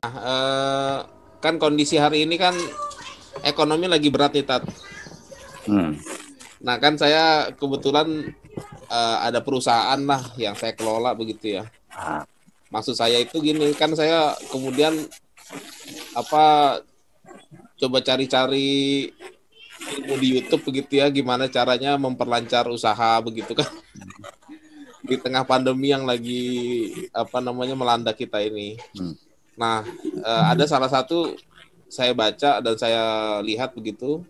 Eh, kan kondisi hari ini kan ekonomi lagi berat nih, Tat. Hmm. Nah, kan saya kebetulan ada perusahaan lah yang saya kelola begitu ya. Ah, Maksud saya itu gini, kan saya kemudian apa coba cari-cari ilmu di YouTube begitu ya, gimana caranya memperlancar usaha begitu kan di tengah pandemi yang lagi melanda kita ini. hmm. Nah, ada salah satu saya baca dan saya lihat begitu,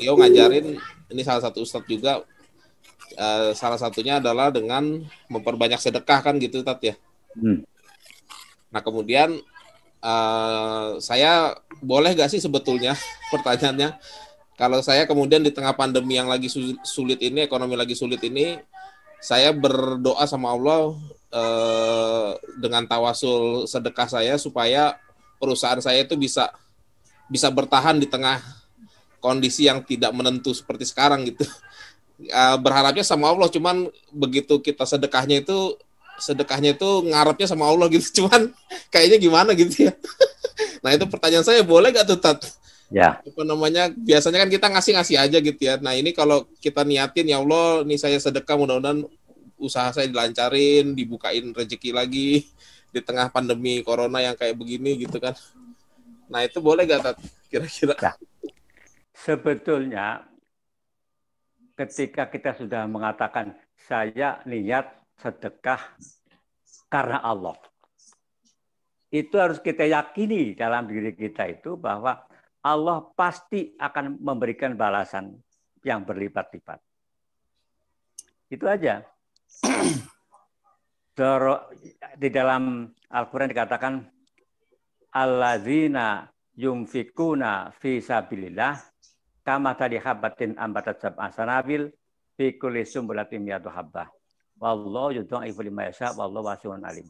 beliau ngajarin ini salah satu ustadz juga, salah satunya adalah dengan memperbanyak sedekah kan gitu, Tat ya. Hmm. Nah kemudian saya boleh gak sih sebetulnya pertanyaannya, kalau saya kemudian di tengah pandemi yang lagi sulit ini, ekonomi lagi sulit ini, saya berdoa sama Allah dengan tawasul sedekah saya supaya perusahaan saya itu bisa bisa bertahan di tengah kondisi yang tidak menentu seperti sekarang gitu. Berharapnya sama Allah, cuman begitu kita sedekahnya itu ngarepnya sama Allah gitu, cuman kayaknya gimana gitu ya. Nah itu pertanyaan saya, boleh gak tuh, Tat, Ya, biasanya kan kita ngasih-ngasih aja gitu ya. Nah ini kalau kita niatin, ya Allah ini saya sedekah, mudah-mudahan usaha saya dilancarin, dibukain rezeki lagi di tengah pandemi corona yang kayak begini gitu kan. Nah itu boleh gak, Tat, kira-kira? ya. Sebetulnya ketika kita sudah mengatakan saya niat sedekah karena Allah, itu harus kita yakini dalam diri kita itu bahwa Allah pasti akan memberikan balasan yang berlipat-lipat. Itu aja. Di dalam Al-Quran dikatakan alladzina yunfikuna fi sabilillah kama tadi habatin ambatat sab'a sanabil fi kulli sumbulatin mi'atu habbah. Wallahu yudha'ifu liman yasha wallahu wasi'un alim.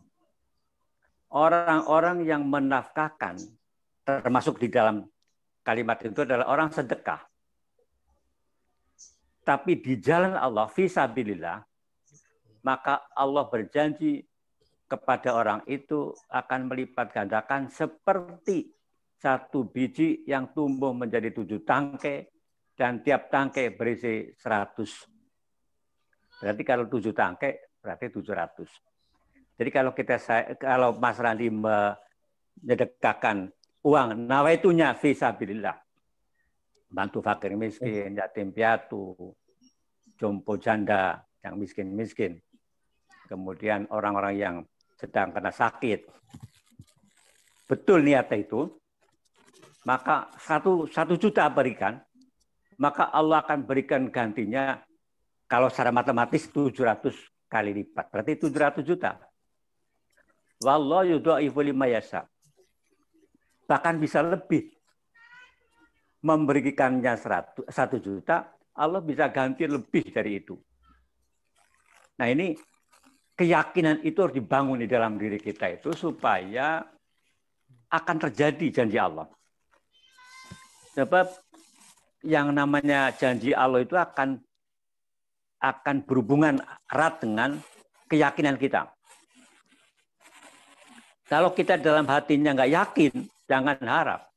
Orang-orang yang menafkahkan, termasuk di dalam kalimat itu adalah orang sedekah. Tapi di jalan Allah, fi sabilillah, maka Allah berjanji kepada orang itu akan melipat gandakan seperti satu biji yang tumbuh menjadi 7 tangkai dan tiap tangkai berisi 100. Berarti kalau 7 tangkai berarti 700. Jadi kalau Mas Randi menyedekahkan uang nawaitunya fisabilillah, bantu fakir miskin, yatim piatu, jompo janda yang miskin-miskin, kemudian orang-orang yang sedang kena sakit, betul niatnya itu, maka 1 juta berikan, maka Allah akan berikan gantinya kalau secara matematis 700 kali lipat, berarti 700 juta. Wallahu yudha'ifu liman yasha. Bahkan bisa lebih. Memberikannya 1 juta, Allah bisa ganti lebih dari itu. Nah ini keyakinan itu harus dibangun di dalam diri kita itu supaya akan terjadi janji Allah. Sebab yang namanya janji Allah itu akan berhubungan erat dengan keyakinan kita. Kalau kita dalam hatinya nggak yakin, jangan harap.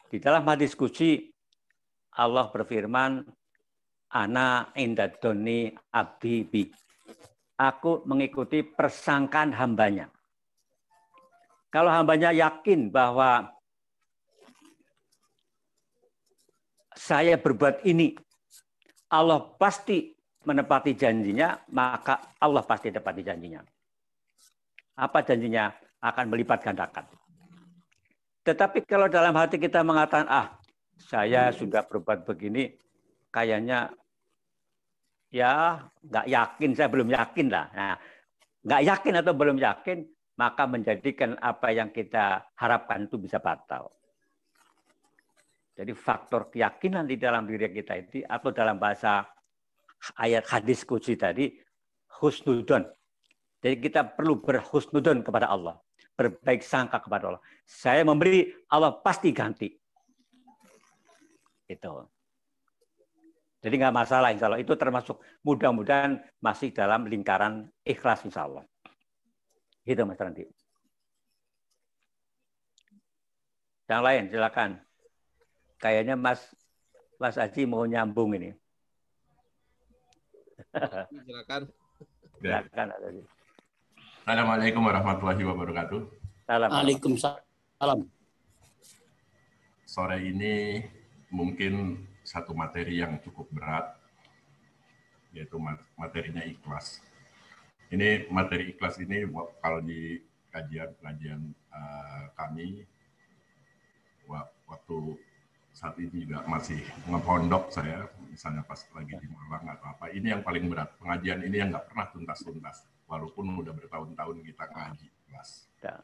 Di dalam hadis qudsi Allah berfirman, ana indadoni abdi bi. Aku mengikuti persangkaan hambanya. Kalau hambanya yakin bahwa saya berbuat ini, Allah pasti menepati janjinya, maka Allah pasti tepati janjinya. Apa janjinya? Akan melipat gandakan. Tetapi kalau dalam hati kita mengatakan, saya sudah berbuat begini, kayaknya ya nggak yakin, saya belum yakin lah. Nah, nggak yakin atau belum yakin, maka menjadikan apa yang kita harapkan itu bisa batal. Jadi faktor keyakinan di dalam diri kita itu, atau dalam bahasa ayat hadis qudsi tadi, husnudon. Jadi kita perlu berhusnudon kepada Allah. Berbaik sangka kepada Allah. Saya memberi, Allah pasti ganti. Itu. Jadi nggak masalah insya Allah. Itu termasuk mudah-mudahan masih dalam lingkaran ikhlas insya Allah. Gitu Mas Randi. Yang lain silakan. Kayaknya Mas Aji mau nyambung ini. Silakan. Silakan Mas Aji. Assalamualaikum warahmatullahi wabarakatuh. Waalaikumsalam. Sore ini mungkin satu materi yang cukup berat, yaitu materinya ikhlas. Ini materi ikhlas ini kalau di kajian kami waktu saat ini juga masih ngepondok saya, misalnya pas lagi di Malang atau apa, ini yang paling berat. Pengajian ini yang nggak pernah tuntas-tuntas, walaupun udah bertahun-tahun kita ngaji ikhlas. Ya.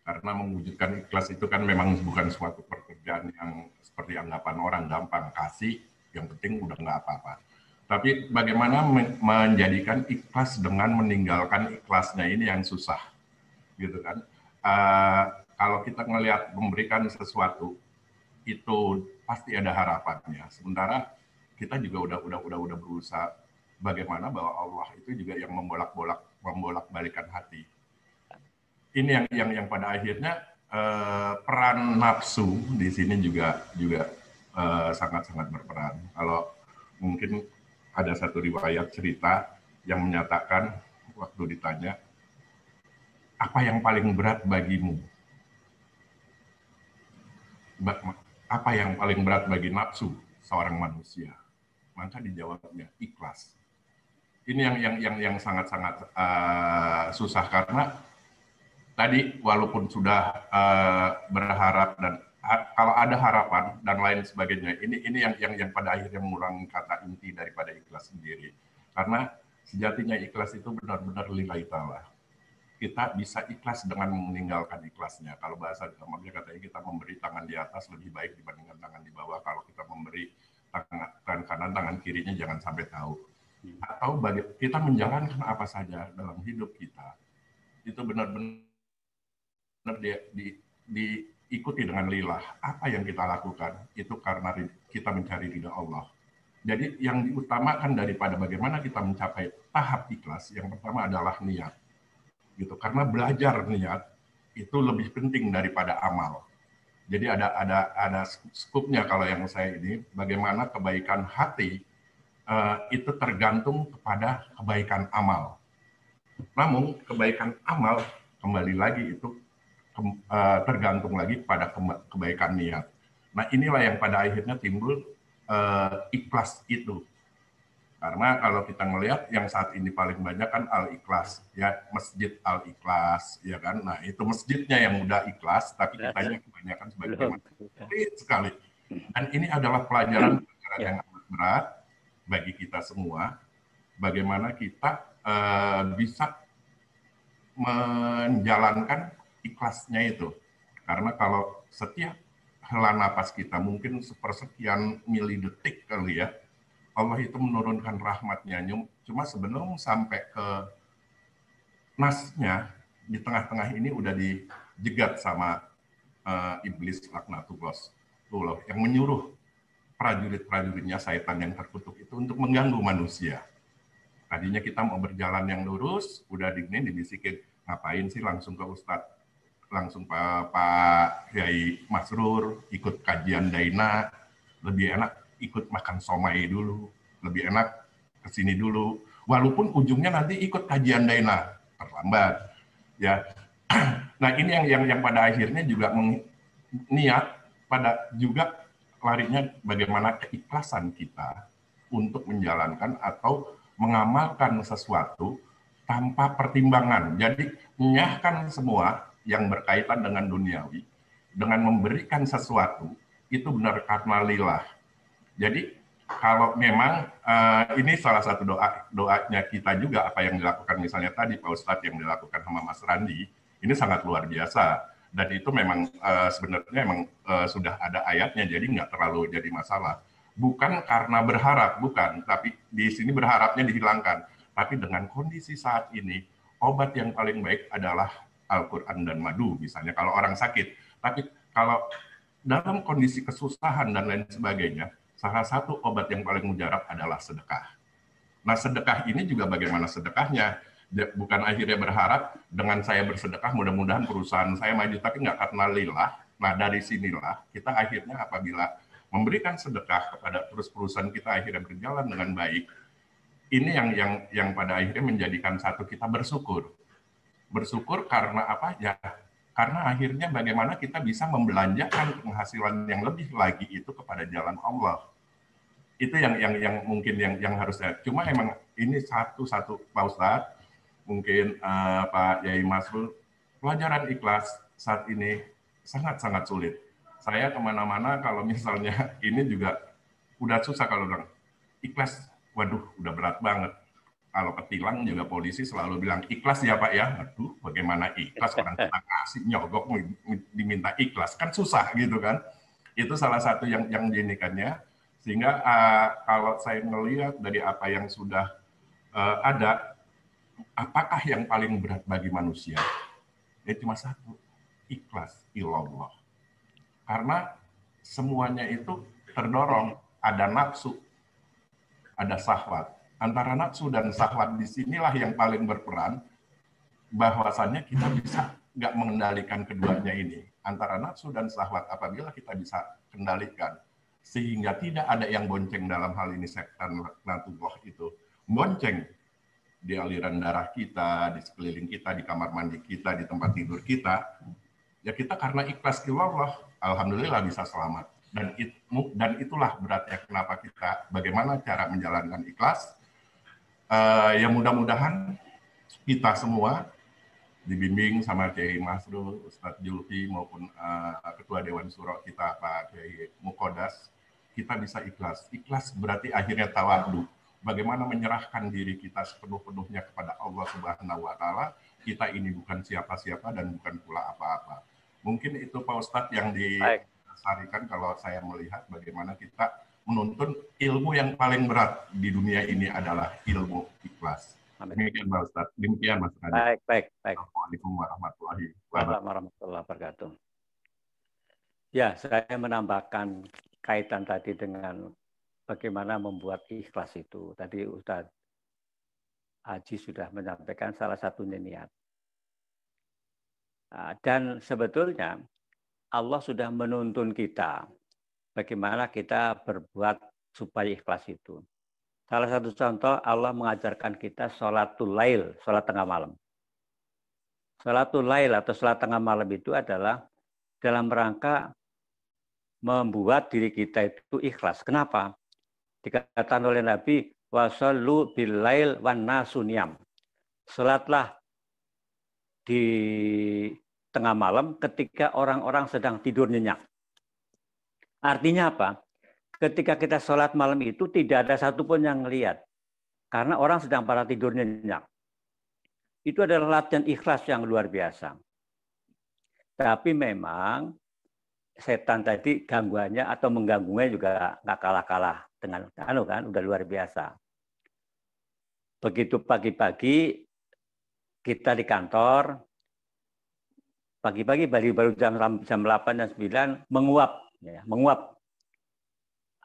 Karena mewujudkan ikhlas itu kan memang bukan suatu pekerjaan yang seperti anggapan orang gampang, kasih, yang penting udah nggak apa-apa. Tapi bagaimana menjadikan ikhlas dengan meninggalkan ikhlasnya ini yang susah, gitu kan? Kalau kita ngelihat memberikan sesuatu itu pasti ada harapannya. Sementara kita juga udah berusaha bagaimana bahwa Allah itu juga yang membolak-balikan hati. Ini yang pada akhirnya peran nafsu di sini juga sangat-sangat berperan. Kalau mungkin ada satu riwayat cerita yang menyatakan waktu ditanya, apa yang paling berat bagimu? Apa yang paling berat bagi nafsu seorang manusia? Maka dijawabnya ikhlas. Ini yang sangat-sangat susah karena tadi walaupun sudah berharap dan kalau ada harapan dan lain sebagainya, ini yang pada akhirnya mengurangi kata inti daripada ikhlas sendiri. Karena sejatinya ikhlas itu benar-benar lillahi ta'ala. Kita bisa ikhlas dengan meninggalkan ikhlasnya. Kalau bahasa gampangnya katanya kita memberi tangan di atas lebih baik dibandingkan tangan di bawah. Kalau kita memberi tangan kanan, tangan kirinya jangan sampai tahu. Atau kita menjalankan apa saja dalam hidup kita, itu benar-benar diikuti dengan lillah. Apa yang kita lakukan itu karena kita mencari ridha Allah. Jadi yang diutamakan daripada bagaimana kita mencapai tahap ikhlas, yang pertama adalah niat. Gitu. Karena belajar niat itu lebih penting daripada amal. Jadi ada skupnya kalau yang saya ini, bagaimana kebaikan hati itu tergantung kepada kebaikan amal. Namun kebaikan amal kembali lagi itu tergantung lagi pada kebaikan niat. Nah inilah yang pada akhirnya timbul ikhlas itu. Karena kalau kita melihat yang saat ini paling banyak kan Al-Ikhlas, ya Masjid Al-Ikhlas, ya kan. Nah itu masjidnya yang udah ikhlas, tapi kitanya kebanyakan sebagai sulit sekali. Dan ini adalah pelajaran yang amat berat bagi kita semua, bagaimana kita bisa menjalankan ikhlasnya itu. Karena kalau setiap hela napas kita mungkin sepersekian milidetik kali ya, Allah itu menurunkan rahmatnya. Cuma sebelum sampai ke nasnya, di tengah-tengah ini udah dijegat sama iblis laknatullah, yang menyuruh prajurit-prajuritnya syaitan yang terkutuk itu untuk mengganggu manusia. Tadinya kita mau berjalan yang lurus, udah dibisikin, ngapain sih langsung ke Ustadz, langsung Pak Kiai Masrur, ikut kajian Daina, lebih enak ikut makan somai dulu, lebih enak kesini dulu, walaupun ujungnya nanti ikut kajian Daina, terlambat. Ya, nah ini yang pada akhirnya juga niat pada juga larinya bagaimana keikhlasan kita untuk menjalankan atau mengamalkan sesuatu tanpa pertimbangan. Jadi menyahkan semua yang berkaitan dengan duniawi dengan memberikan sesuatu itu benar karena lillah. Jadi kalau memang ini salah satu doanya kita juga apa yang dilakukan misalnya tadi Pak Ustadz yang dilakukan sama Mas Randi ini sangat luar biasa dan itu memang sebenarnya memang sudah ada ayatnya jadi nggak terlalu jadi masalah. Bukan karena berharap, bukan, tapi di sini berharapnya dihilangkan. Tapi dengan kondisi saat ini obat yang paling baik adalah Al-Quran dan madu misalnya kalau orang sakit. Tapi kalau dalam kondisi kesusahan dan lain sebagainya, salah satu obat yang paling mujarab adalah sedekah. Nah sedekah ini juga bagaimana sedekahnya? Bukan akhirnya berharap dengan saya bersedekah mudah-mudahan perusahaan saya maju, tapi nggak karena lillah, Nah, dari sinilah kita akhirnya apabila memberikan sedekah kepada terus perusahaan kita akhirnya berjalan dengan baik, ini yang pada akhirnya menjadikan satu kita bersyukur. Bersyukur karena apa? Ya, karena akhirnya bagaimana kita bisa membelanjakan penghasilan yang lebih lagi itu kepada jalan Allah. Itu yang mungkin yang harusnya. Cuma emang ini satu Pak Ustadz, mungkin Pak Yai Masrul, pelajaran ikhlas saat ini sangat-sangat sulit. Saya kemana-mana kalau misalnya ini juga udah susah kalau bilang ikhlas, waduh udah berat banget. Kalau ketilang juga polisi selalu bilang ikhlas ya Pak ya. Aduh bagaimana ikhlas, orang kita kasih nyogok diminta ikhlas, kan susah gitu kan. Itu salah satu yang diinikannya. Sehingga kalau saya melihat dari apa yang sudah ada, apakah yang paling berat bagi manusia? Ya cuma satu, ikhlas ilallah. Karena semuanya itu terdorong, ada nafsu, ada syahwat. Antara nafsu dan syahwat di sinilah yang paling berperan, bahwasannya kita bisa nggak mengendalikan keduanya ini. Antara nafsu dan syahwat apabila kita bisa kendalikan, sehingga tidak ada yang bonceng dalam hal ini setan laknatullah itu. Bonceng di aliran darah kita, di sekeliling kita, di kamar mandi kita, di tempat tidur kita, ya kita karena ikhlas ilallah, alhamdulillah bisa selamat. Dan itulah beratnya kenapa kita, bagaimana cara menjalankan ikhlas. Ya mudah-mudahan kita semua dibimbing sama Kiai Masrul, Ustadz Julfi maupun Ketua Dewan Syuro kita Pak Kiai Mukodas, kita bisa ikhlas. Ikhlas berarti akhirnya tawadhu. Bagaimana menyerahkan diri kita sepenuh-penuhnya kepada Allah Subhanahu wa Ta'ala. Kita ini bukan siapa-siapa dan bukan pula apa-apa. Mungkin itu Pak Ustadz yang disarikan kalau saya melihat bagaimana kita menuntun ilmu yang paling berat di dunia ini adalah ilmu ikhlas. Demikian Pak Ustadz. Demikian Mas Radit. Baik. Assalamualaikum warahmatullahi wabarakatuh. Ya, saya menambahkan kaitan tadi dengan bagaimana membuat ikhlas itu. Tadi Ustadz Haji sudah menyampaikan salah satunya niat. Dan sebetulnya Allah sudah menuntun kita bagaimana kita berbuat supaya ikhlas itu. Salah satu contoh, Allah mengajarkan kita sholatul lail, sholat tengah malam. Sholatul lail atau sholat tengah malam itu adalah dalam rangka membuat diri kita itu ikhlas. Kenapa? Dikatakan oleh Nabi, wasallu bil lail wan nasu niyam. Sholatlah di tengah malam ketika orang-orang sedang tidur nyenyak. Artinya apa? Ketika kita sholat malam itu tidak ada satupun yang melihat. Karena orang sedang pada tidur nyenyak. Itu adalah latihan ikhlas yang luar biasa. Tapi memang setan tadi gangguannya atau mengganggunya juga nggak kalah-kalah dengan kan udah luar biasa. Begitu pagi-pagi kita di kantor, pagi-pagi baru jam 8 dan 9 menguap.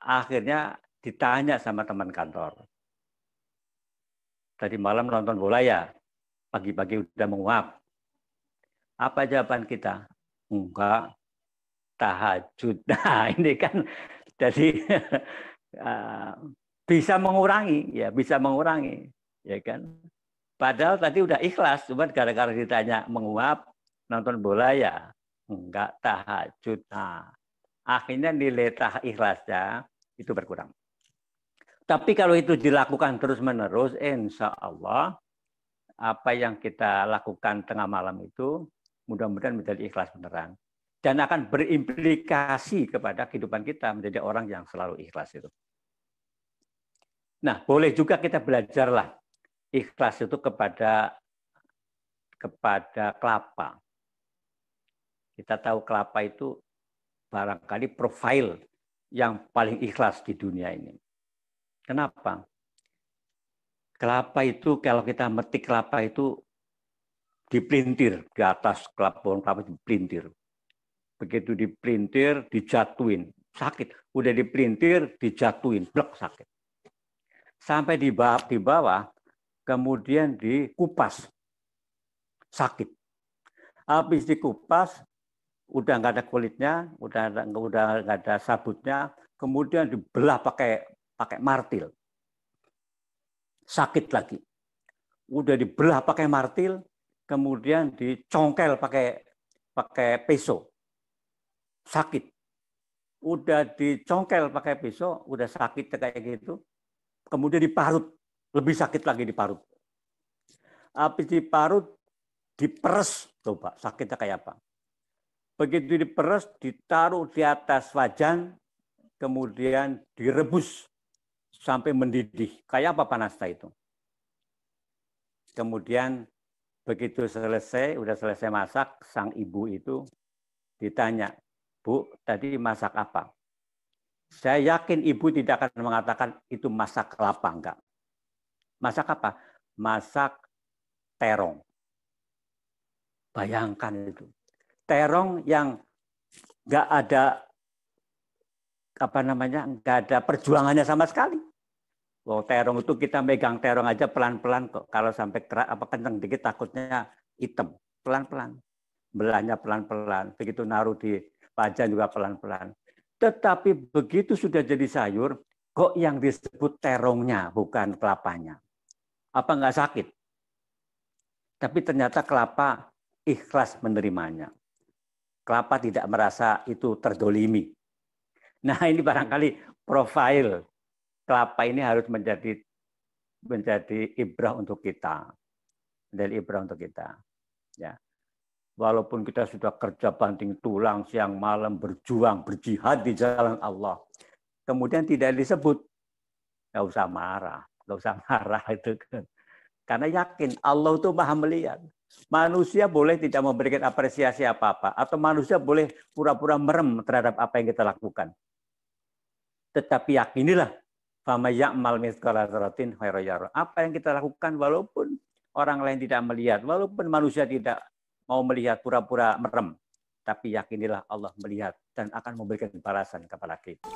Akhirnya ditanya sama teman kantor. Tadi malam nonton bola ya, pagi-pagi udah menguap. Apa jawaban kita? Enggak, tahajud. Nah ini kan jadi bisa mengurangi, ya kan? Padahal tadi udah ikhlas, cuma gara-gara ditanya menguap, nonton bola ya, enggak tahajud. Nah, akhirnya nilai ikhlasnya itu berkurang. Tapi kalau itu dilakukan terus-menerus, insya Allah apa yang kita lakukan tengah malam itu mudah-mudahan menjadi ikhlas beneran. Dan akan berimplikasi kepada kehidupan kita menjadi orang yang selalu ikhlas itu. Nah, boleh juga kita belajarlah ikhlas itu kepada kelapa. Kita tahu kelapa itu barangkali profil yang paling ikhlas di dunia ini. Kenapa? Kelapa itu kalau kita metik kelapa itu dipelintir di atas pohon kelapa dipelintir. Begitu dipelintir, dijatuhin, sakit. Udah dipelintir, dijatuhin, blek sakit. Sampai di bawah, kemudian dikupas, sakit. Habis dikupas, udah nggak ada kulitnya, udah nggak ada sabutnya, kemudian dibelah pakai martil, sakit lagi. Udah dibelah pakai martil, kemudian dicongkel pakai pisau, sakit. Udah dicongkel pakai pisau, udah sakit kayak gitu, kemudian diparut, lebih sakit lagi diparut. Habis diparut, diperes, coba sakitnya kayak apa? Begitu diperes, ditaruh di atas wajan, kemudian direbus sampai mendidih. Kayak apa panasnya itu? Kemudian begitu selesai, udah selesai masak, sang ibu itu ditanya, Bu, tadi masak apa? Saya yakin ibu tidak akan mengatakan itu masak kelapa, enggak. Masak apa? Masak terong. Bayangkan itu. Terong yang nggak ada nggak ada perjuangannya sama sekali. Wow, terong itu kita megang terong aja pelan-pelan kok. Kalau sampai kenceng dikit takutnya hitam. Pelan-pelan. Belahnya pelan-pelan. Begitu naruh di wajan juga pelan-pelan. Tetapi begitu sudah jadi sayur, kok yang disebut terongnya bukan kelapanya. Apa nggak sakit? Tapi ternyata kelapa ikhlas menerimanya. Kelapa tidak merasa itu terdolimi. Nah, ini barangkali profil kelapa ini harus menjadi ibrah untuk kita. Dari ibrah untuk kita. Ya. Walaupun kita sudah kerja banting tulang siang malam berjuang, berjihad di jalan Allah. Kemudian tidak disebut, nggak usah marah itu kan. Karena yakin Allah itu maha melihat. Manusia boleh tidak memberikan apresiasi apa-apa. Atau manusia boleh pura-pura merem terhadap apa yang kita lakukan. Tetapi yakinilah. Apa yang kita lakukan walaupun orang lain tidak melihat. Walaupun manusia tidak mau melihat pura-pura merem. Tapi yakinilah Allah melihat dan akan memberikan balasan kepada kita.